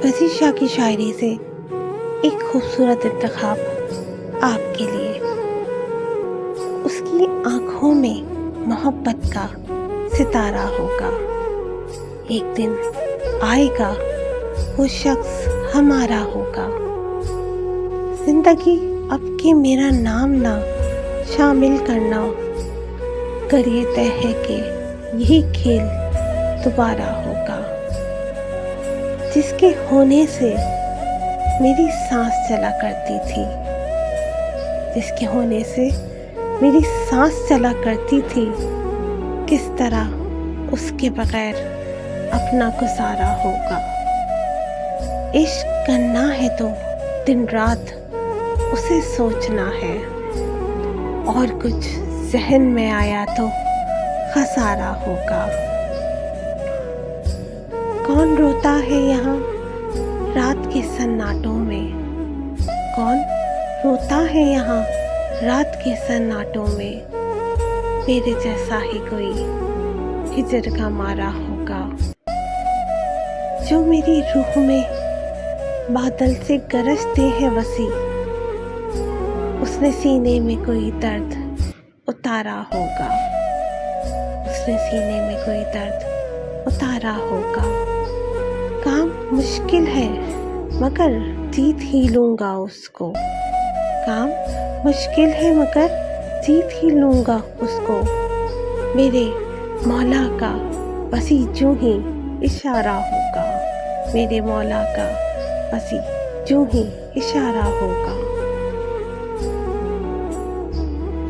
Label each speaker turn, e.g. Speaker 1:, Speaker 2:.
Speaker 1: وسیع شاہ کی شاعری سے ایک خوبصورت انتخاب آپ کے لیے۔ اس کی آنکھوں میں محبت کا ستارہ ہوگا، ایک دن آئے گا وہ شخص ہمارا ہوگا۔ زندگی اب کہ میرا نام نہ شامل کرنا، گر یہ طے ہے کہ یہی کھیل دوبارہ ہوگا۔ جس کے ہونے سے میری سانس چلا کرتی تھی، جس کے ہونے سے میری سانس چلا کرتی تھی، کس طرح اس کے بغیر اپنا گزارا ہوگا۔ عشق کرنا ہے تو دن رات اسے سوچنا ہے، اور کچھ ذہن میں آیا تو خسارہ ہوگا۔ کون روتا ہے یہاں رات کے سناٹوں میں، کون روتا ہے یہاں رات کے سناٹوں میں، میرے جیسا ہی کوئی ہجر کا مارا ہوگا۔ جو میری روح میں بادل سے گرجتے ہیں وسیع، اس نے سینے میں کوئی درد اتارا ہوگا، اس نے سینے میں کوئی درد اتارا ہوگا۔ کام مشکل ہے مگر جیت ہی لوں گا اس کو، کام مشکل ہے مگر جیت ہی لوں گا اس کو، میرے مولا کا بس یوں ہی اشارہ ہوگا، میرے مولا کا بس یوں ہی اشارہ ہوگا۔